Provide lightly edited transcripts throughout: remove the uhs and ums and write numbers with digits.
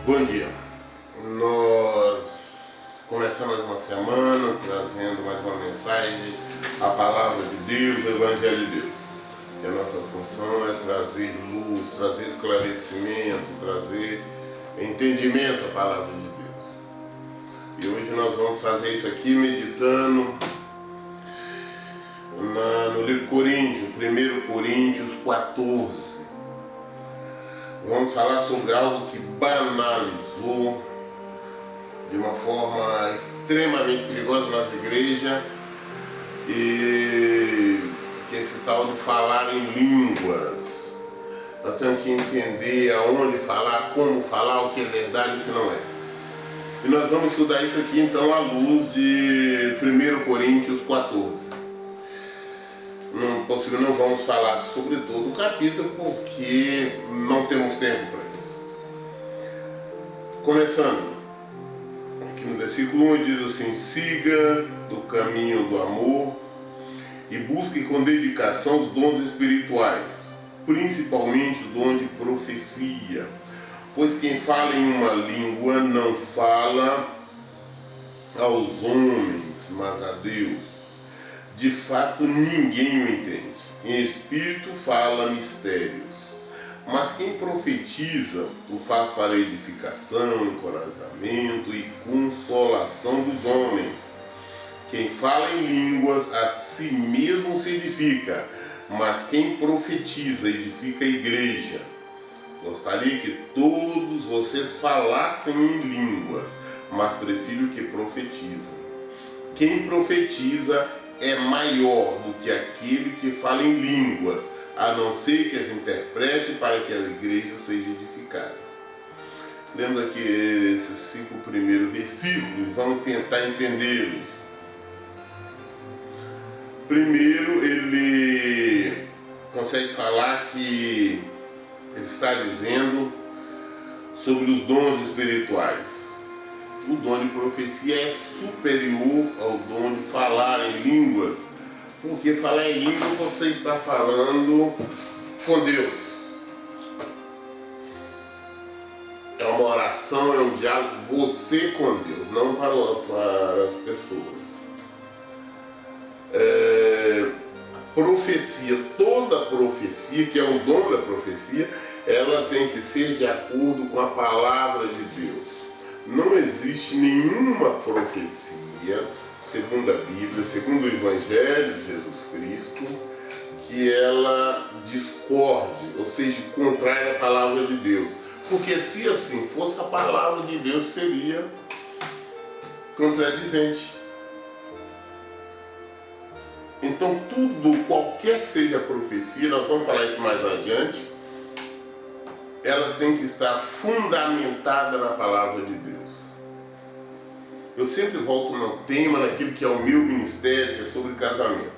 Bom dia, nós começamos mais uma semana trazendo mais uma mensagem, a palavra de Deus, o Evangelho de Deus. E a nossa função é trazer luz, trazer esclarecimento, trazer entendimento à palavra de Deus. E hoje nós vamos fazer isso aqui meditando no livro de Coríntios, 1 Coríntios 14. Vamos falar sobre algo que banalizou de uma forma extremamente perigosa na nossa igreja, e que é esse tal de falar em línguas. Nós temos que entender aonde falar, como falar, o que é verdade e o que não é. E nós vamos estudar isso aqui então à luz de 1 Coríntios 14. Não vamos falar sobre todo o capítulo porque não temos tempo para isso. Começando, aqui no versículo 1 diz assim: siga do caminho do amor e busque com dedicação os dons espirituais, principalmente o dom de profecia, pois quem fala em uma língua não fala aos homens, mas a Deus. De fato, ninguém o entende. Em espírito fala mistérios. Mas quem profetiza o faz para edificação, encorajamento e consolação dos homens. Quem fala em línguas a si mesmo se edifica, mas quem profetiza edifica a igreja. Gostaria que todos vocês falassem em línguas, mas prefiro que profetizem. Quem profetiza é maior do que aquele que fala em línguas, a não ser que as interprete para que a igreja seja edificada. Lemos aqui esses 5 primeiros versículos, vamos tentar entendê-los. Primeiro, ele consegue falar que ele está dizendo sobre os dons espirituais. O dom de profecia é superior ao dom de falar em línguas, porque falar em língua você está falando com Deus. É uma oração, é um diálogo, você com Deus, não para as pessoas. Profecia, toda profecia, que é o dom da profecia, ela tem que ser de acordo com a palavra de Deus. Não existe nenhuma profecia, segundo a Bíblia, segundo o Evangelho de Jesus Cristo, que ela discorde, ou seja, contrária à palavra de Deus. Porque se assim fosse, a palavra de Deus seria contradizente. Então tudo, qualquer que seja a profecia, nós vamos falar isso mais adiante, ela tem que estar fundamentada na palavra de Deus. Eu sempre volto no tema, naquilo que é o meu ministério, que é sobre casamento.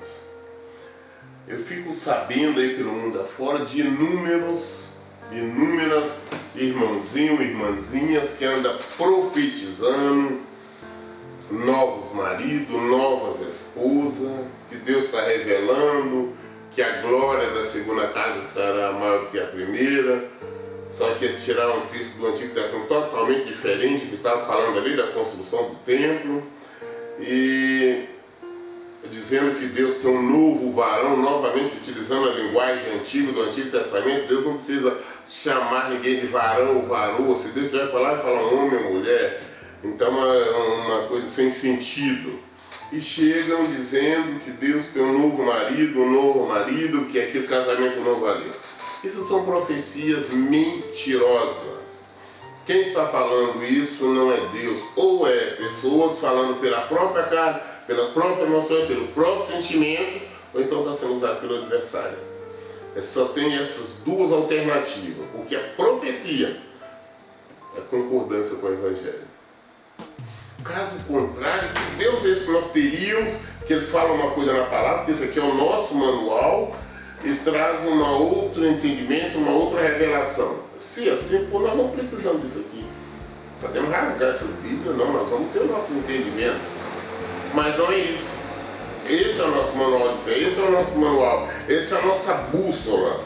Eu fico sabendo aí pelo mundo afora de inúmeras irmãozinhos, irmãzinhas que andam profetizando novos maridos, novas esposas, que Deus está revelando, que a glória da segunda casa será maior do que a primeira. Só que é tirar um texto do Antigo Testamento totalmente diferente, que estava falando ali da construção do templo, e dizendo que Deus tem um novo varão, novamente utilizando a linguagem antiga do Antigo Testamento. Deus não precisa chamar ninguém de varão ou varoa. Se Deus tiver que falar, vai falar homem ou mulher. Então é uma coisa sem sentido. E chegam dizendo que Deus tem um novo marido, que aquele casamento não valeu. Isso são profecias mentirosas. Quem está falando isso não é Deus, ou é pessoas falando pela própria carne, pela própria emoção, pelo próprio sentimento, ou então está sendo usado pelo adversário. Só tem essas duas alternativas, porque a profecia é concordância com o Evangelho. Caso contrário, que Deus é esse que nós teríamos, que ele fala uma coisa na palavra, que isso aqui é o nosso manual, e traz um outro entendimento, uma outra revelação. Se assim for, nós não precisamos disso aqui. Podemos rasgar essas Bíblias, não, nós vamos ter o nosso entendimento. Mas não é isso. Esse é o nosso manual de fé, esse é o nosso manual, essa é a nossa bússola.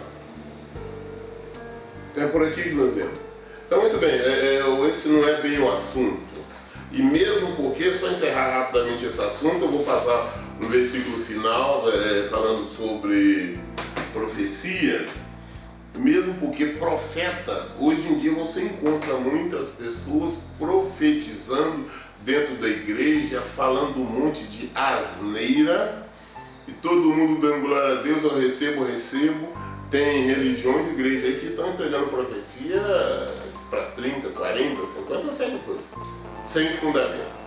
É por aqui que nós vemos. Então, muito bem, esse não é bem o assunto. E mesmo porque, só encerrar rapidamente esse assunto, eu vou passar no versículo final, falando sobre profecias. Mesmo porque profetas, hoje em dia você encontra muitas pessoas profetizando dentro da igreja, falando um monte de asneira, e todo mundo dando glória a Deus, eu recebo. Tem religiões, igrejas aí que estão entregando profecia para 30, 40, 50, 100 coisas, sem fundamento.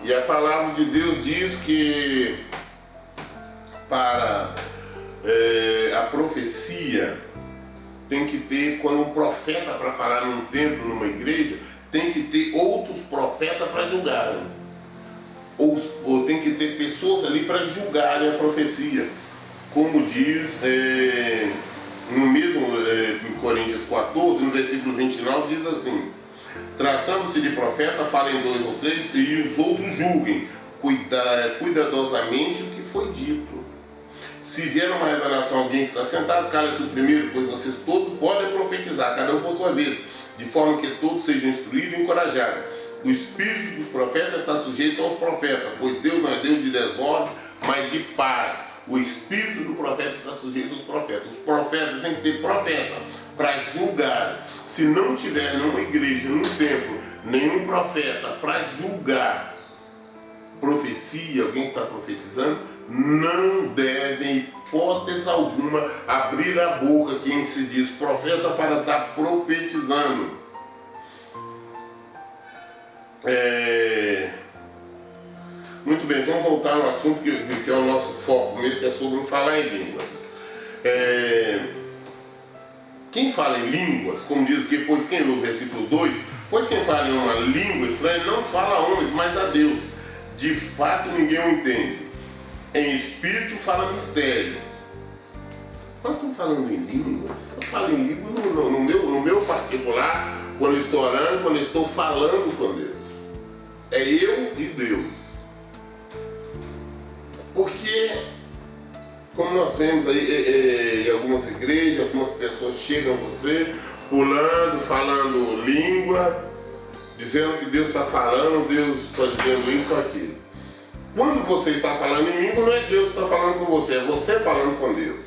E a palavra de Deus diz que para a profecia tem que ter, quando um profeta para falar num templo, numa igreja, tem que ter outros profetas para julgarem. Ou tem que ter pessoas ali para julgarem a profecia. Como diz no mesmo Coríntios 14, no versículo 29, diz assim: tratando-se de profeta, falem 2 ou 3 e os outros julguem cuidadosamente o que foi dito. Se vier uma revelação alguém que está sentado, cale-se o primeiro, pois vocês todos podem profetizar, cada um por sua vez, de forma que todos sejam instruídos e encorajados. O espírito dos profetas está sujeito aos profetas, pois Deus não é Deus de desordem, mas de paz. O espírito do profeta está sujeito aos profetas. Os profetas têm que ter profeta para julgar. Se não tiver numa igreja, num templo, nenhum profeta para julgar profecia, alguém que está profetizando, não deve, em hipótese alguma, abrir a boca quem se diz profeta para estar profetizando. Muito bem, vamos voltar ao assunto que é o nosso foco mesmo, que é sobre o falar em línguas. Quem fala em línguas, como diz que, pois quem lê o versículo 2, pois quem fala em uma língua estranha não fala a homens, mas a Deus. De fato ninguém o entende. Em espírito fala mistérios. Nós estamos falando em línguas. Eu falo em línguas no meu particular, quando eu estou orando, quando eu estou falando com Deus. É eu e Deus. Porque, como nós vemos aí em algumas igrejas, algumas pessoas chegam a você, pulando, falando língua, dizendo que Deus está falando, Deus está dizendo isso ou aquilo. Quando você está falando em língua, não é Deus que está falando com você, é você falando com Deus.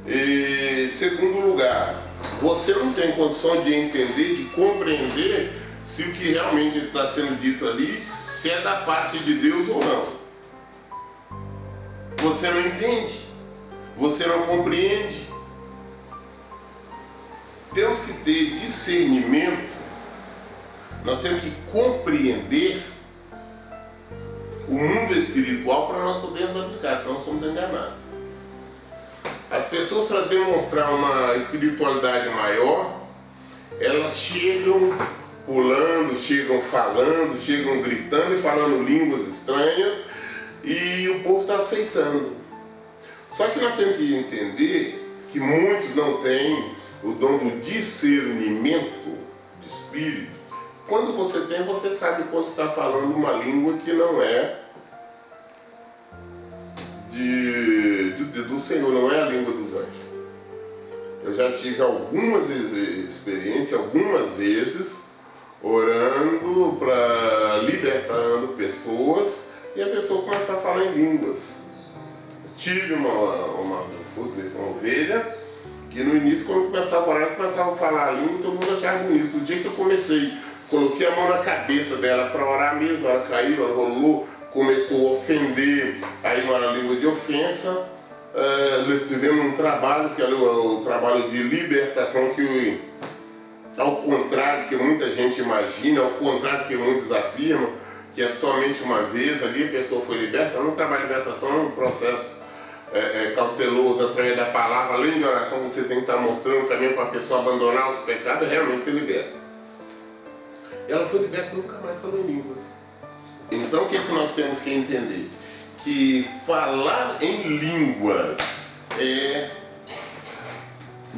E, segundo lugar, você não tem condição de entender, de compreender se o que realmente está sendo dito ali, se é da parte de Deus ou não. Você não entende, você não compreende. Temos que ter discernimento, nós temos que compreender o mundo espiritual para nós podermos aplicar, senão nós somos enganados. As pessoas, para demonstrar uma espiritualidade maior, elas chegam pulando, chegam falando, chegam gritando e falando línguas estranhas, e o povo está aceitando. Só que nós temos que entender que muitos não têm o dom do discernimento de espírito. Quando você tem, você sabe quando está falando uma língua que não é do Senhor, não é a língua dos anjos. Eu já tive algumas experiências, algumas vezes, orando libertando pessoas, e a pessoa começa a falar em línguas. Eu tive uma ovelha que no início, quando começava a orar, começava a falar a língua, todo mundo achava bonito. O dia que eu comecei, coloquei a mão na cabeça dela para orar mesmo, ela caiu, ela rolou, começou a ofender, aí uma língua de ofensa. Tivemos um trabalho, que é o trabalho de libertação, que ao contrário do que muita gente imagina, ao contrário do que muitos afirmam, que é somente uma vez ali a pessoa foi liberta. Não, trabalho de libertação é um processo cauteloso, através da palavra. Além de oração, você tem que estar mostrando o caminho para a pessoa abandonar os pecados e realmente ser liberta. Ela foi liberta e nunca mais falou em línguas. Então o que é que nós temos que entender? Que falar em línguas é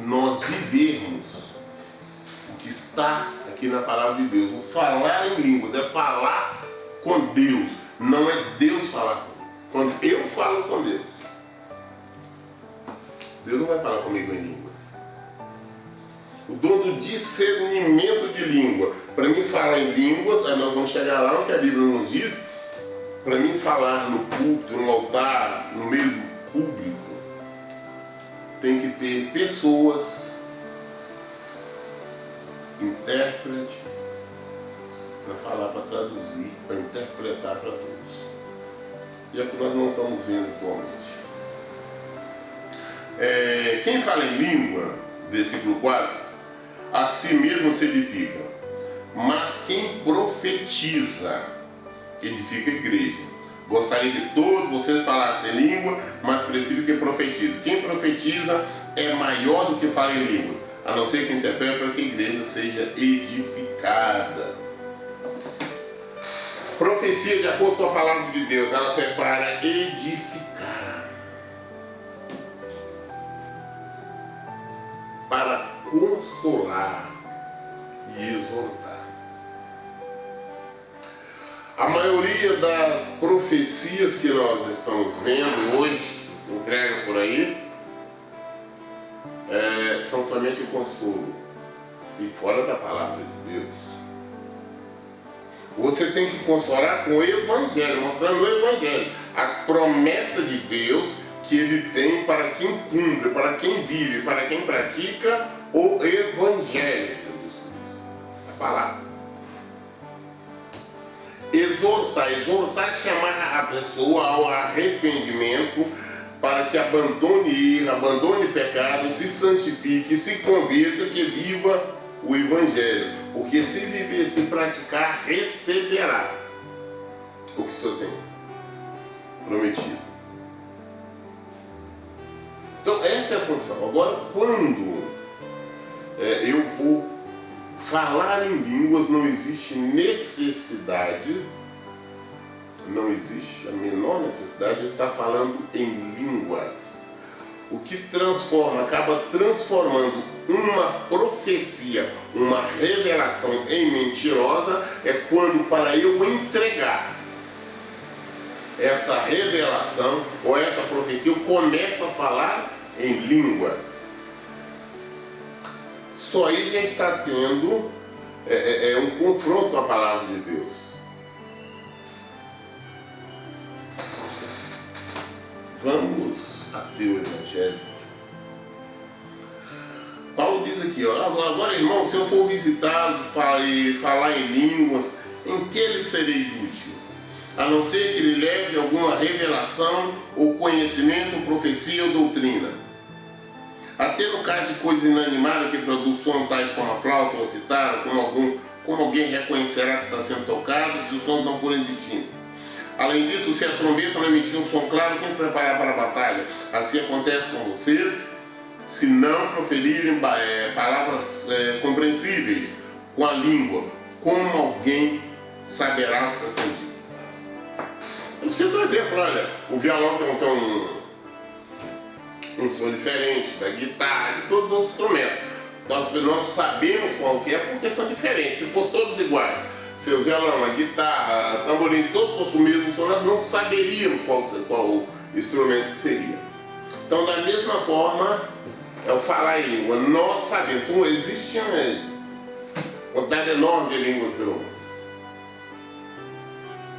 nós vivermos o que está aqui na palavra de Deus. O falar em línguas é falar com Deus, não é Deus falar comigo. Quando eu falo com Deus, Deus não vai falar comigo em línguas. O dom do discernimento de língua. Para mim falar em línguas, aí nós vamos chegar lá onde a Bíblia nos diz, para mim falar no púlpito, no altar, no meio do público, tem que ter pessoas, intérprete, para falar, para traduzir, para interpretar para todos. E é o que nós não estamos vendo atualmente. Quem fala em língua, versículo 4, a si mesmo se edifica, mas quem profetiza, edifica a igreja. Gostaria que todos vocês falassem em língua, mas prefiro que profetize. Quem profetiza é maior do que fala em línguas, a não ser que interprete, para que a igreja seja edificada. Profecia, de acordo com a palavra de Deus, ela serve para edificar, para consolar e exortar. A maioria das profecias que nós estamos vendo hoje, que se entregam por aí, são somente consolo e fora da palavra de Deus. Você tem que consolar com o Evangelho, mostrando o Evangelho, as promessas de Deus que Ele tem para quem cumpre, para quem vive, para quem pratica o Evangelho de Jesus. Essa palavra. Exortar, chamar a pessoa ao arrependimento, para que abandone erro, abandone pecado, se santifique, se converta, que viva o Evangelho. Porque se viver, se praticar, receberá o que o Senhor tem prometido. Então essa é a função. Agora, quando eu vou falar em línguas, não existe necessidade, não existe a menor necessidade de estar falando em línguas. O que transforma, acaba transformando uma profecia, uma revelação em mentirosa, é quando, para eu entregar esta revelação ou esta profecia, eu começo a falar em línguas. Só aí já está tendo um confronto com a palavra de Deus. Vamos abrir o Evangelho. Paulo diz aqui, ó, agora irmão, se eu for visitado e falar em línguas, em que lhe serei útil? A não ser que lhe leve alguma revelação ou conhecimento, profecia ou doutrina. Até no caso de coisas inanimadas que produz som, tais como a flauta ou citar, como alguém reconhecerá que está sendo tocado se os sons não forem distintos. Além disso, se a trombeta não emitir um som claro, quem preparar para a batalha? Assim acontece com vocês, se não proferirem palavras compreensíveis com a língua, como alguém saberá o que está sendo dito? Eu cito um exemplo, olha, o violão tem um som diferente da guitarra, de todos os outros instrumentos. Nós sabemos qual que é porque são diferentes. Se fossem todos iguais, se o violão, a guitarra, o tamborim, todos fossem o mesmo som, nós não saberíamos qual o instrumento que seria. Então, da mesma forma, é o falar em língua. Nós sabemos, existe uma quantidade enorme de línguas pelo mundo.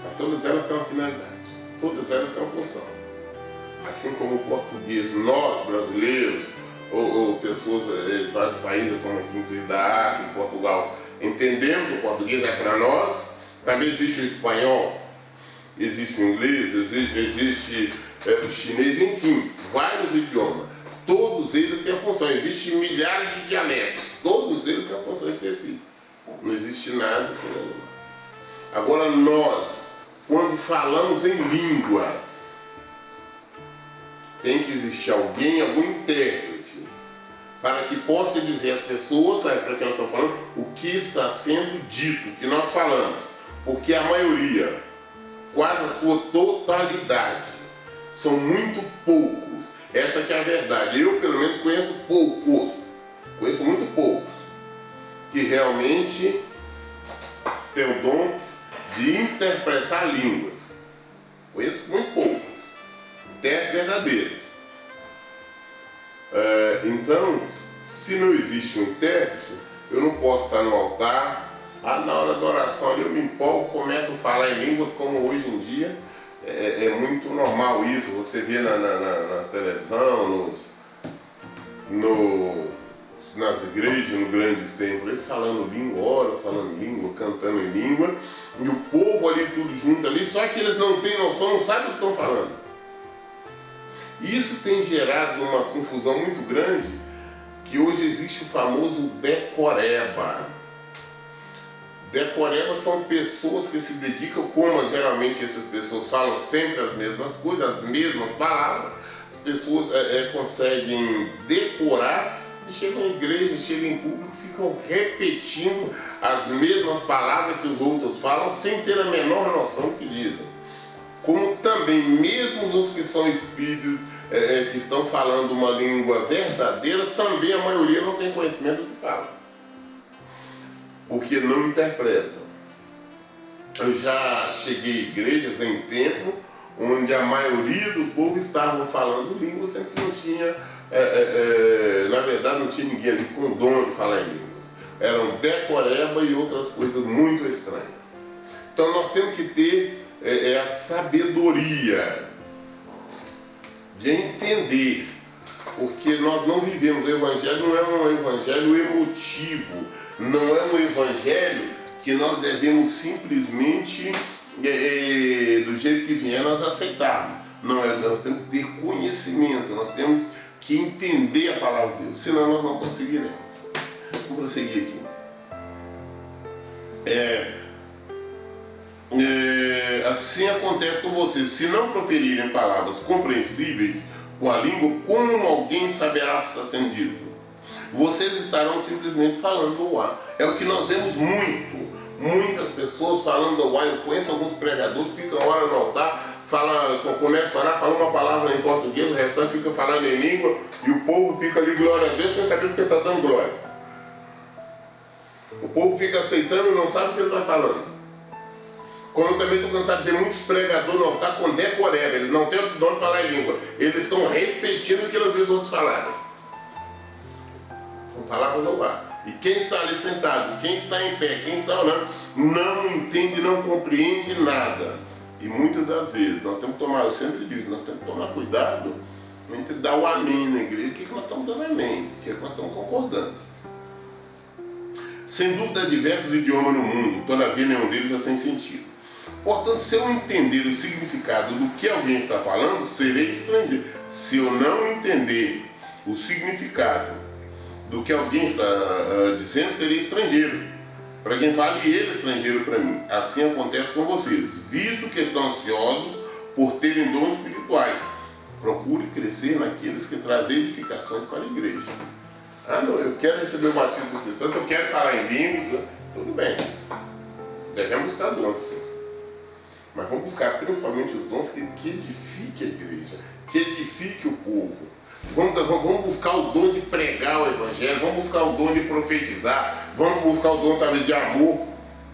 Mas todas elas têm uma finalidade, todas elas têm uma função. Assim como o português, nós brasileiros, ou pessoas de vários países, como aqui inclusive da África, Portugal, entendemos o português, é para nós. Também existe o espanhol, existe o inglês, existe o chinês, enfim, vários idiomas. Todos eles têm a função, existem milhares de dialetos, todos eles têm uma função específica. Não existe nada por aí. Agora nós, quando falamos em línguas, tem que existir alguém, algum intérprete, para que possa dizer às pessoas, sabe para quem nós estamos falando, o que está sendo dito, o que nós falamos. Porque a maioria, quase a sua totalidade, são muito poucos. Essa que é a verdade. Eu, pelo menos, conheço muito poucos, que realmente tem o dom de interpretar línguas. Conheço muito poucos, até verdadeiros. Então, se não existe um intérprete, eu não posso estar no altar, na hora da oração ali eu me empolgo, começo a falar em línguas, como hoje em dia é muito normal isso. Você vê na televisão, nas igrejas, nos grandes templos, eles falando língua, horas falando língua, cantando em língua, e o povo ali tudo junto ali, só que eles não têm noção, não sabem o que estão falando. Isso tem gerado uma confusão muito grande, que hoje existe o famoso decoreba. Decoreba são pessoas que se dedicam, como geralmente essas pessoas falam sempre as mesmas coisas, as mesmas palavras, as pessoas conseguem decorar e chegam à igreja, chegam em público, ficam repetindo as mesmas palavras que os outros falam, sem ter a menor noção do que dizem. Como também, mesmo os que são espíritos, que estão falando uma língua verdadeira, também a maioria não tem conhecimento do que fala, porque não interpretam. Eu já cheguei a igrejas em tempo onde a maioria dos povos estavam falando língua, sempre que não tinha, na verdade não tinha ninguém ali com dom de falar em línguas. Eram decoreba e outras coisas muito estranhas. Então nós temos que ter a sabedoria de entender, porque nós não vivemos, o Evangelho não é um Evangelho emotivo, não é um Evangelho que nós devemos simplesmente, do jeito que vier, nós aceitarmos. Não, nós temos que ter conhecimento, nós temos que entender a palavra de Deus, senão nós não conseguiremos. Vou prosseguir aqui. Assim acontece com vocês, se não proferirem palavras compreensíveis com a língua, como alguém saberá o que está sendo dito? Vocês estarão simplesmente falando o ar. É o que nós vemos muitas pessoas falando o ar. Eu conheço alguns pregadores que ficam a hora no altar, começam a orar, falam uma palavra em português, o restante fica falando em língua, e o povo fica ali, glória a Deus, sem saber o que está dando glória. O povo fica aceitando e não sabe o que ele está falando. Como eu também estou cansado de ver muitos pregadores no altar com decoreba, eles não têm o dom de falar em língua, eles estão repetindo o que eu vi os outros falarem. Com palavras ao ar. E quem está ali sentado, quem está em pé, quem está orando, não entende, não compreende nada. E muitas das vezes nós temos que tomar, eu sempre digo, nós temos que tomar cuidado a gente dar o amém na igreja. O que nós estamos dando amém? O que nós estamos concordando? Sem dúvida há diversos idiomas no mundo, todavia nenhum deles é sem sentido. Portanto, se eu entender o significado do que alguém está falando, serei estrangeiro. Se eu não entender o significado do que alguém está dizendo, serei estrangeiro. Para quem fala, e ele é estrangeiro para mim. Assim acontece com vocês, visto que estão ansiosos por terem dons espirituais. Procure crescer naqueles que trazem edificações para a igreja. Não, eu quero receber o batismo do Espírito Santo, eu quero falar em línguas, tudo bem. Devemos buscar dons, sim. Mas vamos buscar principalmente os dons que edifiquem a igreja, que edifiquem o povo. Vamos buscar o dom de pregar o Evangelho, vamos buscar o dom de profetizar, vamos buscar o dom também de amor.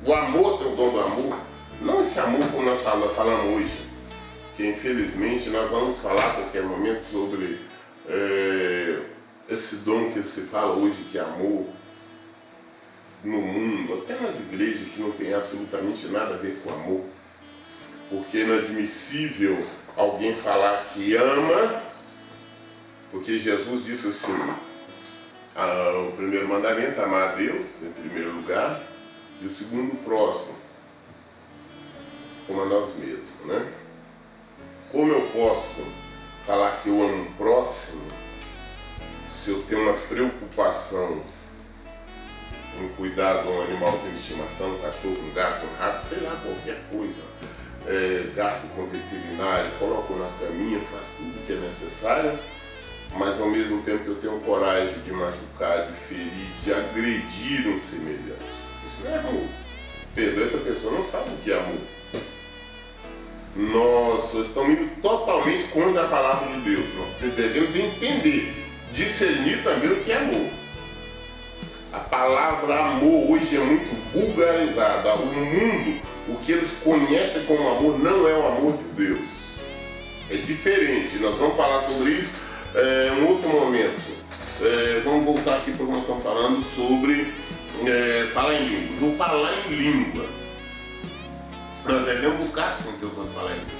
O amor tem o dom do amor. Não esse amor como nós falamos hoje, que infelizmente nós vamos falar a qualquer momento sobre esse dom que se fala hoje, que é amor no mundo, até nas igrejas, que não tem absolutamente nada a ver com amor. Porque é inadmissível alguém falar que ama, porque Jesus disse assim, o primeiro mandamento, amar a Deus em primeiro lugar, e o segundo, o próximo, como a nós mesmos, né? Como eu posso falar que eu amo o próximo se eu tenho uma preocupação em cuidar de um animalzinho de estimação, um cachorro, um gato, um rato, sei lá, qualquer coisa, gasto com veterinário, coloco na caminha, faço tudo que é necessário, mas ao mesmo tempo que eu tenho coragem de machucar, de ferir, de agredir um semelhante. Isso não é amor. Perdão, essa pessoa não sabe o que é amor. Nós estamos indo totalmente contra a palavra de Deus. Nós devemos entender, discernir também o que é amor. A palavra amor hoje é muito vulgarizada. O mundo o que eles conhecem como amor não é o amor de Deus. É diferente. Nós vamos falar sobre isso em outro momento. Vamos voltar aqui para o que nós estamos falando sobre falar em línguas. O falar em línguas. Nós devemos buscar sim que eu estou falar em línguas.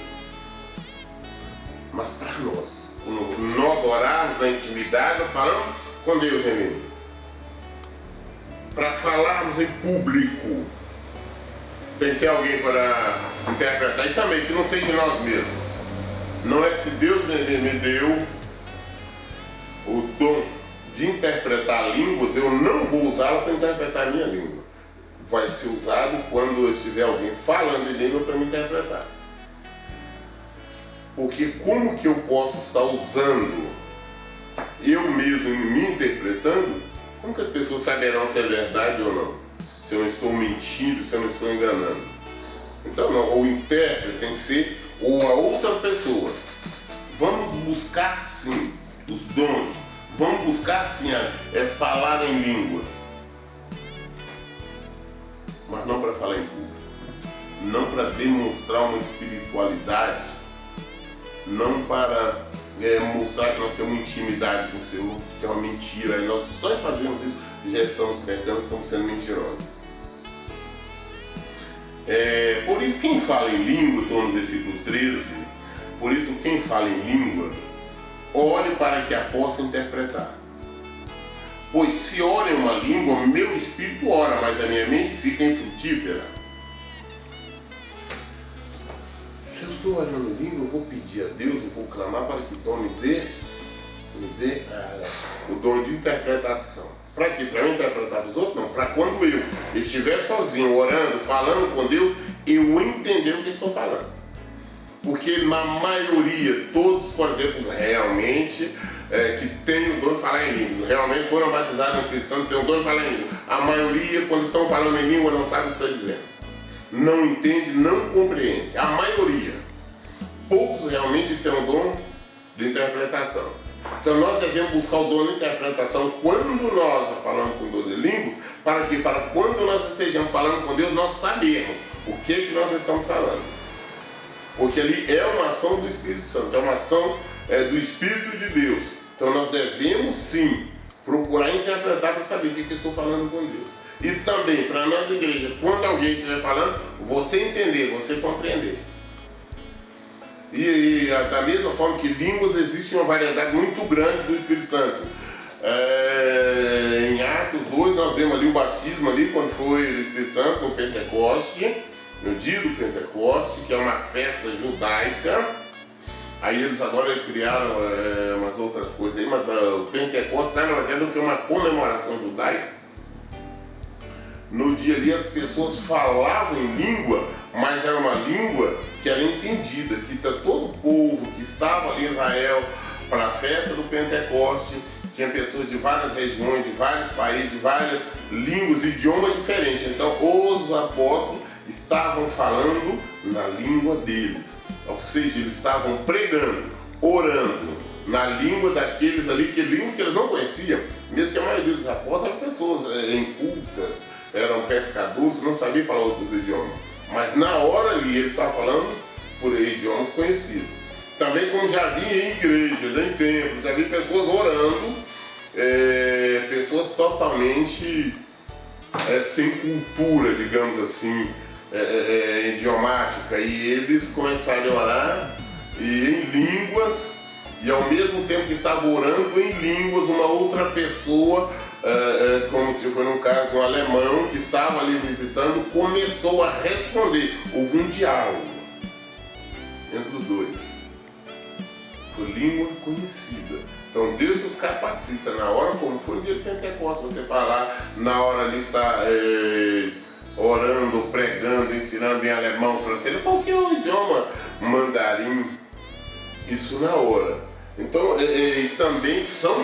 Mas para nós orarmos na intimidade, nós falamos com Deus em língua. Para falarmos em público, tem que ter alguém para interpretar, e também que não seja nós mesmos. Não é se Deus me deu o dom de interpretar línguas, eu não vou usá-la para interpretar a minha língua. Vai ser usado quando estiver alguém falando em língua para me interpretar. Porque como que eu posso estar usando eu mesmo me interpretando? Como que as pessoas saberão se é verdade ou não? Se eu não estou mentindo, se eu não estou enganando? Então não, o intérprete tem que ser ou a outra pessoa. Vamos buscar sim os dons, vamos buscar sim falar em línguas, mas não para falar em público, não para demonstrar uma espiritualidade, não para mostrar que nós temos intimidade com o Senhor, que é uma mentira, e nós só fazemos isso e já estamos perdendo, estamos sendo mentirosos. Por isso quem fala em língua, estou no versículo 13, por isso quem fala em língua, ore para que a possa interpretar. Pois se ora em uma língua, meu espírito ora, mas a minha mente fica infrutífera. Se eu estou orando em língua, eu vou pedir a Deus, eu vou clamar para que Deus me dê o dom de interpretação. Para quê? Para eu interpretar os outros? Não. Para quando eu estiver sozinho, orando, falando com Deus, eu entender o que estou falando. Porque na maioria, todos, por exemplo, realmente, que tem o dom de falar em línguas, realmente foram batizados no Espírito Santo, tem o dom de falar em línguas. A maioria, quando estão falando em língua, não sabe o que está dizendo. Não entende, não compreende. A maioria. Poucos realmente têm o dom de interpretação. Então nós devemos buscar o dom de interpretação quando nós falamos com o dom de língua, para que para quando nós estejamos falando com Deus, nós sabemos o que nós estamos falando. Porque ali é uma ação do Espírito Santo, é uma ação do Espírito de Deus. Então nós devemos sim procurar interpretar para saber o que eu estou falando com Deus. E também para a nossa igreja, quando alguém estiver falando, você entender, você compreender. E da mesma forma que línguas, existe uma variedade muito grande do Espírito Santo. Em Atos 2 nós vemos ali o batismo ali, quando foi o Espírito Santo no Pentecoste, no dia do Pentecoste, que é uma festa judaica. Aí eles agora criaram umas outras coisas aí, mas o Pentecoste na verdade é uma comemoração judaica. No dia ali as pessoas falavam em língua, mas era uma língua que era entendida, que todo o povo que estava ali em Israel para a festa do Pentecoste, tinha pessoas de várias regiões, de vários países, de várias línguas, idiomas diferentes. Então os apóstolos estavam falando na língua deles, ou seja, eles estavam pregando, orando na língua daqueles ali, que língua que eles não conheciam, mesmo que a maioria dos apóstolos eram pessoas incultas, eram pescadores, não sabiam falar outros idiomas. Mas na hora ali eles estavam falando por idiomas conhecidos. Também como já vi em igrejas, em templos, já vi pessoas orando, pessoas totalmente sem cultura, digamos assim, idiomática. E eles começaram a orar e em línguas, e ao mesmo tempo que estavam orando em línguas, uma outra pessoa, como foi no caso um alemão que estava ali visitando, começou a responder. Houve um diálogo entre os dois. Foi língua conhecida. Então Deus nos capacita na hora, como foi o dia do Pentecostes, você falar, na hora ali está orando, pregando, ensinando em alemão, francês, qualquer idioma, mandarim, isso na hora. Então, também são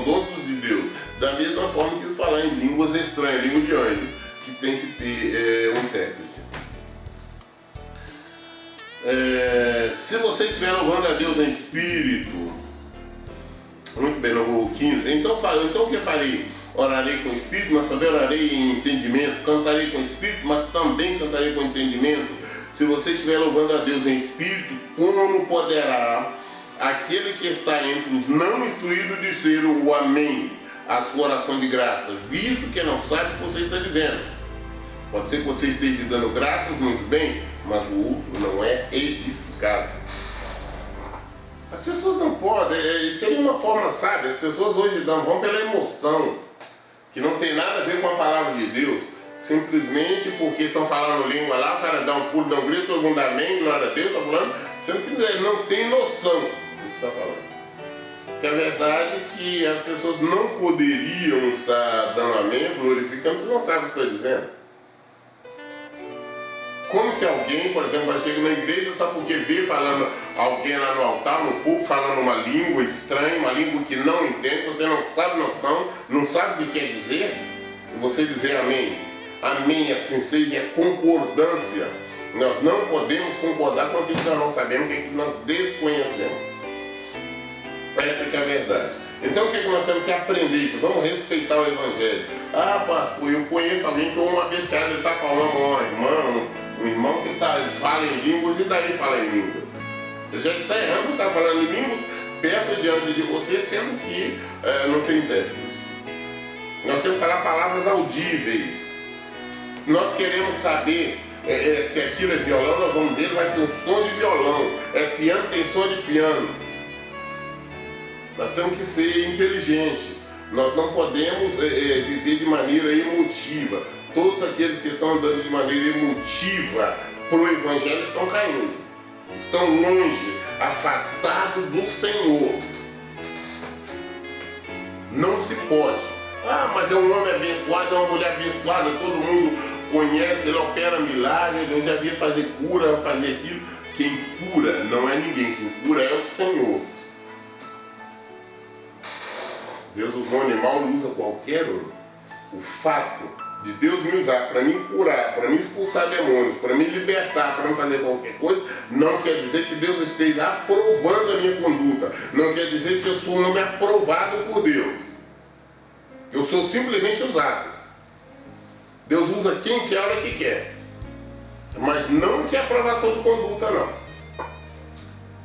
dons de Deus, da mesma forma que falar em línguas estranhas, língua de anjo, que tem que ter um intérprete. Se você estiver louvando a Deus em espírito, Muito bem, no 15. Então o que eu falei? Orarei com o Espírito, mas também orarei em entendimento. Cantarei com o Espírito, mas também cantarei com entendimento. Se você estiver louvando a Deus em Espírito, como poderá aquele que está entre os não instruídos dizer o Amém, a sua oração de graças, visto que não sabe o que você está dizendo? Pode ser que você esteja dando graças muito bem, mas o outro não é edificado. As pessoas não podem, seria uma forma sábia. As pessoas hoje vão pela emoção, que não tem nada a ver com a palavra de Deus, simplesmente porque estão falando língua lá, o cara dá um pulo, dá um grito, todo mundo dá amém, glória a Deus, está falando, sendo que ele não tem noção do que está falando. Que a verdade é que as pessoas não poderiam estar dando amém, glorificando, se não sabe o que está dizendo. Como que alguém, por exemplo, vai chegar na igreja só porque vê falando alguém lá no altar, no púlpito, falando uma língua estranha, uma língua que não entende, você não sabe noção, não sabe o que quer dizer, e você dizer amém. Amém, assim seja, é concordância. Nós não podemos concordar com aquilo que nós não sabemos, com aquilo que nós desconhecemos. Essa que é a verdade. Então o que nós temos que aprender? Vamos respeitar o Evangelho. Ah, pastor, eu conheço alguém que uma vez ele está falando, um irmão que fala em línguas e daí fala em línguas. Ele já está errando, está falando em línguas perto diante de você, sendo que não tem intérprete. Nós temos que falar palavras audíveis. Se nós queremos saber se aquilo é violão, nós vamos ver, vai ter um som de violão. É piano, tem som de piano. Nós temos que ser inteligentes. Nós não podemos viver de maneira emotiva. Todos aqueles que estão andando de maneira emotiva para o Evangelho estão caindo. Estão longe, afastados do Senhor. Não se pode. Ah, mas é um homem abençoado, é uma mulher abençoada, todo mundo conhece, ele opera milagres, eu já vi fazer cura, fazer aquilo. Quem cura não é ninguém, quem cura é o Senhor. Deus usou um animal, usa qualquer um. O fato de Deus me usar para me curar, para me expulsar demônios, para me libertar, para me fazer qualquer coisa, não quer dizer que Deus esteja aprovando a minha conduta. Não quer dizer que eu sou um homem aprovado por Deus. Eu sou simplesmente usado. Deus usa quem quer, a hora que quer. Mas não que aprovação de conduta, não.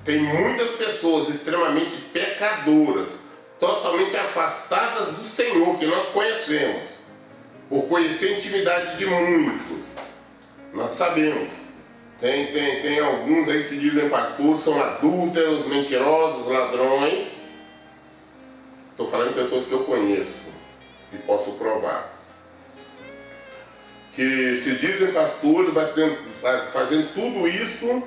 Tem muitas pessoas extremamente pecadoras, totalmente afastadas do Senhor, que nós conhecemos, por conhecer a intimidade de muitos. Nós sabemos. Tem alguns aí que se dizem pastores, são adúlteros, mentirosos, ladrões. Estou falando de pessoas que eu conheço e posso provar. Que se dizem pastores, fazendo tudo isso,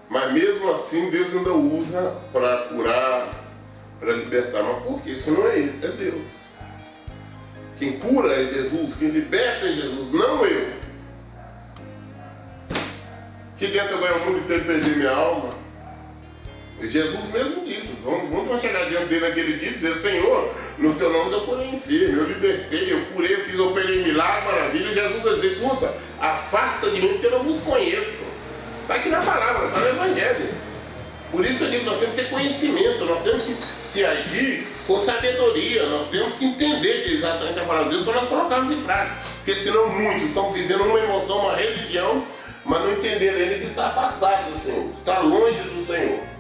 mas mesmo assim Deus ainda usa para curar, para libertar. Mas por quê? Isso não é ele, é Deus. Quem cura é Jesus, quem liberta é Jesus, não eu. Que adianta eu ganhar o mundo inteiro e perder minha alma? E Jesus mesmo disse, vamos chegar diante dele naquele dia e dizer, Senhor, no teu nome eu curei enfermo, eu libertei, eu curei, eu operei milagre, maravilha. E Jesus vai dizer, escuta, afasta de mim porque eu não vos conheço. Está aqui na palavra, está no Evangelho. Por isso eu digo, nós temos que ter conhecimento, nós temos que agir com sabedoria, nós temos que entender exatamente a palavra de Deus para nós colocarmos em prática. Porque senão muitos estão vivendo uma emoção, uma religião, mas não entenderam ainda que está afastado do Senhor, está longe do Senhor.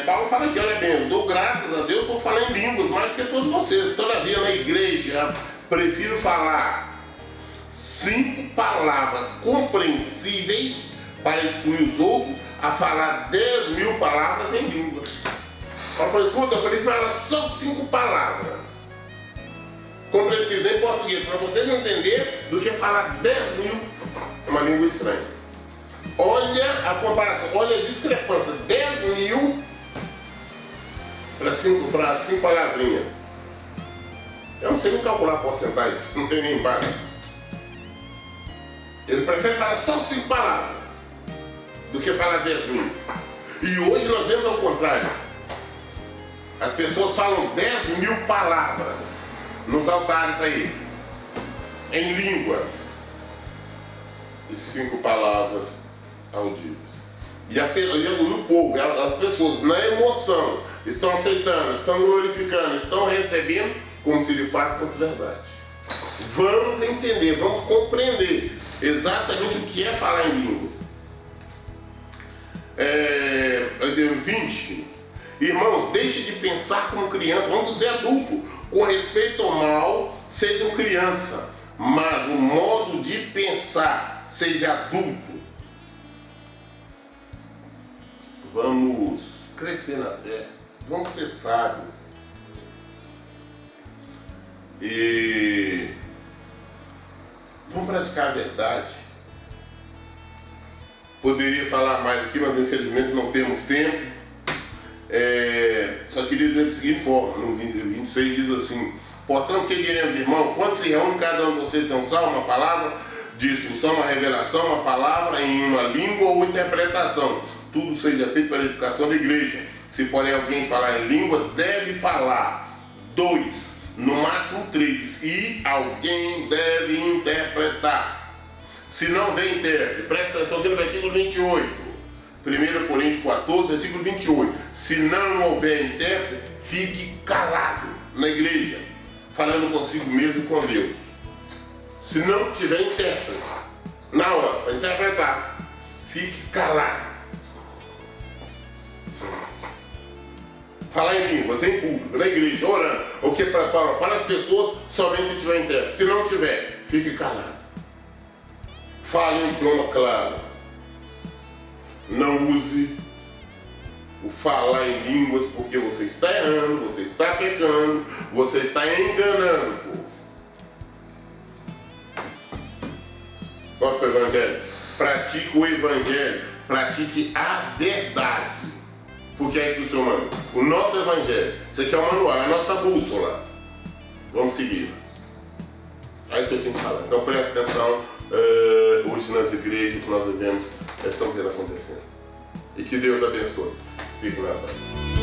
Paulo fala aqui, olha bem, eu dou graças a Deus por falar em línguas mais que todos vocês. Todavia na igreja prefiro falar 5 palavras compreensíveis para excluir os outros a falar 10.000 palavras em línguas. Paulo falou, escuta, eu prefiro falar só 5 palavras compreensíveis em português, para vocês entenderem, do que falar 10.000 é uma língua estranha. Olha a comparação, olha a discrepância, 10.000 para 5 palavrinhas. Eu não sei nem calcular a porcentagem, isso não tem nem embaixo. Ele prefere falar só 5 palavras do que falar 10.000. E hoje nós vemos ao contrário. As pessoas falam 10.000 palavras nos altares aí, em línguas, e 5 palavras audíveis. E o povo, as pessoas na emoção estão aceitando, estão glorificando, estão recebendo como se de fato fosse verdade. Vamos entender, vamos compreender exatamente o que é falar em línguas. 20. Irmãos, deixe de pensar como criança, vamos ser adultos. Com respeito ao mal, sejam criança, mas o modo de pensar seja adulto. Vamos crescer na fé, vamos ser sábios. E vamos praticar a verdade. Poderia falar mais aqui, mas infelizmente não temos tempo. Só queria dizer da seguinte forma, no 26 diz assim: portanto, que diremos, irmão, quando se reúne cada um de vocês tem um salmo, uma palavra de instrução, uma revelação, uma palavra em uma língua ou interpretação, tudo seja feito para a edificação da igreja. Se porém alguém falar em língua, deve falar 2, no máximo 3, e alguém deve interpretar. Se não vem intérprete, presta atenção aqui no versículo 28. 1 Coríntios 14, versículo 28. Se não houver intérprete, fique calado na igreja, falando consigo mesmo e com Deus. Se não tiver intérprete, na hora, para interpretar, fique calado. Falar em línguas, em público, na igreja, orando, ou que para as pessoas, somente se tiver intérprete. Se não tiver, fique calado. Fale um idioma claro. Não use o falar em línguas porque você está errando, você está pecando, você está enganando o povo. Volta para o Evangelho. Pratique o Evangelho, pratique a verdade. Porque é isso que o Senhor manda. O nosso Evangelho, isso aqui é o manual, é a nossa bússola. Vamos seguir. É isso que eu tinha que falar. Então preste atenção. Hoje nas igrejas que nós vivemos, estão vendo acontecendo. E que Deus abençoe. Fique na paz.